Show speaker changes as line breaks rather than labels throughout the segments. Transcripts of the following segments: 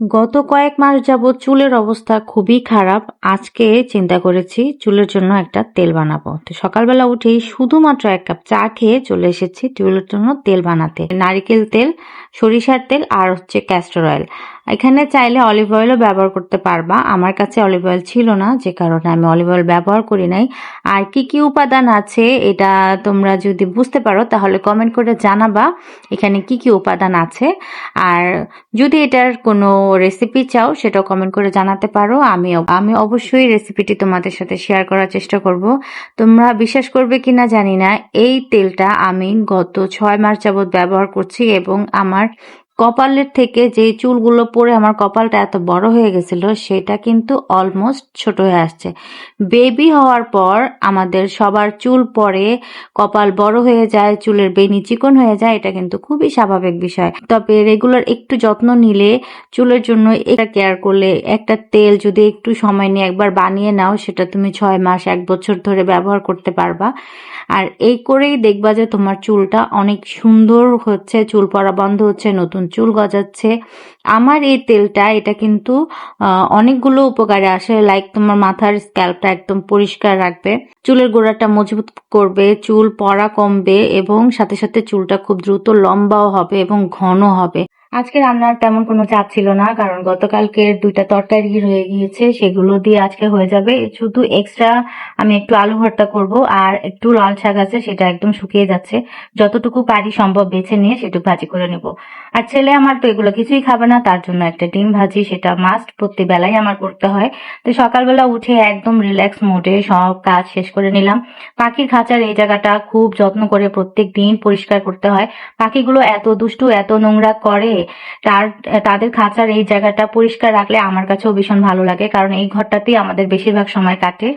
গত কয়েক মাস যাবৎ চুলের অবস্থা খুবই খারাপ। আজকে চিন্তা করেছি চুলের জন্য একটা তেল বানাবো। তো সকালবেলা উঠেই শুধুমাত্র ১ কাপ চা খেয়ে চলে এসেছি চুলের জন্য তেল বানাতে। নারিকেল তেল, সরিষার তেল আর হচ্ছে ক্যাস্টর অয়েল। এখানে চাইলে অলিভ অয়েলও ব্যবহার করতে পারবা। আমার কাছে অলিভ অয়েল ছিল না, যে কারণে আমি অলিভ অয়েল ব্যবহার করি নাই। আর কি উপাদান আছে এটা তোমরা যদি বুঝতে পারো তাহলে কমেন্ট করে জানাবা এখানে কি উপাদান আছে। আর যদি এটার কোনো রেসিপি চাও সেটাও কমেন্ট করে জানাতে পারো। আমি অবশ্যই রেসিপিটি তোমাদের সাথে শেয়ার করার চেষ্টা করব। তোমরা বিশ্বাস করবে কিনা জানি না, এই তেলটা আমি গত ৬ মাস যাবৎ ব্যবহার করছি এবং আমার কপালের থেকে যে চুলগুলো পড়ে আমার কপালটা এত বড় হয়ে গেছিল সেটা কিন্তু অলমোস্ট ছোট হয়ে আসছে। বেবি হওয়ার পর আমাদের সবার চুল পড়ে, কপাল বড় হয়ে যায়, চুলের বেনি চিকন হয়ে যায়, এটা কিন্তু খুবই স্বাভাবিক বিষয়। তবে রেগুলার একটু যত্ন নিলে, চুলের জন্য এটা কেয়ার করলে, একটা তেল যদি একটু সময় নিয়ে একবার বানিয়ে নাও, সেটা তুমি ৬ মাস ১ বছর ধরে ব্যবহার করতে পারবা। আর এই করেই দেখবা যে তোমার চুলটা অনেক সুন্দর হচ্ছে, চুল পড়া বন্ধ হচ্ছে, নতুন চুল গজাচ্ছে। আমার এই তেলটা এটা কিন্তু অনেকগুলো উপকারে আসে। লাইক তোমার মাথার স্ক্যাল্পটা একদম পরিষ্কার রাখবে, চুলের গোড়াটা মজবুত করবে, চুল পড়া কমবে এবং সাথে চুলটা খুব দ্রুত লম্বাও হবে এবং ঘন হবে। আজকে রান্নার তেমন কোনো চাপ ছিল না, কারণ গতকালকের ২টা তরকারি রয়ে গিয়েছে, সেগুলো দিয়ে আজকে হয়ে যাবে। শুধু এক্সট্রা আমি একটু আলু ভর্তা করব আর একটু লাল শাক আছে, সেটা একদম শুকিয়ে যাচ্ছে। যতটুকু পারি সম্ভব বেছে নিয়ে সেটুকু ভাজি করে নেব। আর ছেলে আমার তো এগুলো কিছুই খাবে না, তার জন্য একটা ডিম ভাজি, সেটা মাস্ট প্রতি বেলাই আমার করতে হয়। তো সকালবেলা উঠে একদম রিল্যাক্স মোডে সব কাজ শেষ করে নিলাম। পাখির খাঁচার এই জায়গাটা খুব যত্ন করে প্রত্যেক দিন পরিষ্কার করতে হয়। পাখিগুলো এত দুষ্টু, এত নোংরা করে, তাদের খাঁচার এই জায়গাটা পরিষ্কার রাখলে আমার কাছেও ভীষণ ভালো লাগে, কারণ এই ঘরটাতেই আমাদের বেশিরভাগ সময় কাটে।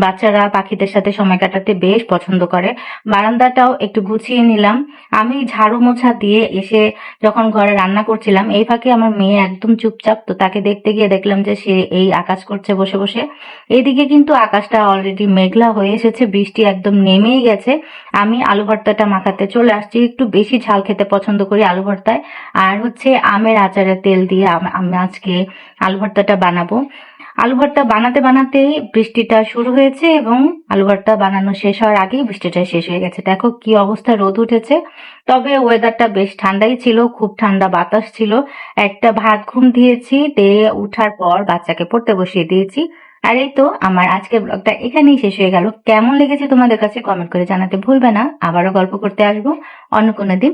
বাচ্চারা পাখিদের সাথে সময় কাটাতে বেশ পছন্দ করে। বারান্দাটাও একটু গুছিয়ে নিলাম। আমি ঝাড়ু মোছা দিয়ে এসে যখন ঘরে রান্না করছিলাম, এই ফাঁকে আমার মেয়ে একদম চুপচাপ, তো তাকে দেখতে গিয়ে দেখলাম যে সে এই আকাশ করছে বসে বসে। এইদিকে কিন্তু আকাশটা অলরেডি মেঘলা হয়ে এসেছে, বৃষ্টি একদম নেমেই গেছে। আমি আলু ভর্তাটা মাখাতে চলে আসছি। একটু বেশি ঝাল খেতে পছন্দ করি আলু ভর্তায়। আর হচ্ছে আমের আচারের তেল দিয়ে আমি আজকে আলু ভর্তাটা বানাবো। আলু ভর্তা বানাতে বানাতেই বৃষ্টিটা শুরু হয়েছে এবং আলু ভর্তা বানানো শেষ হওয়ার আগেই বৃষ্টিটা শেষ হয়ে গেছে। দেখো কি অবস্থা, রোদ উঠেছে। তবে ওয়েদারটা বেশ ঠান্ডাই ছিল, খুব ঠান্ডা বাতাস ছিল। একটা ভাত ঘুম দিয়েছি, দিয়ে উঠার পর বাচ্চাকে পড়তে বসিয়ে দিয়েছি। আর এই তো আমার আজকের ব্লগটা এখানেই শেষ হয়ে গেল। কেমন লেগেছে তোমাদের কাছে কমেন্ট করে জানাতে ভুলবে না। আবারও গল্প করতে আসবো অন্য কোনো দিন।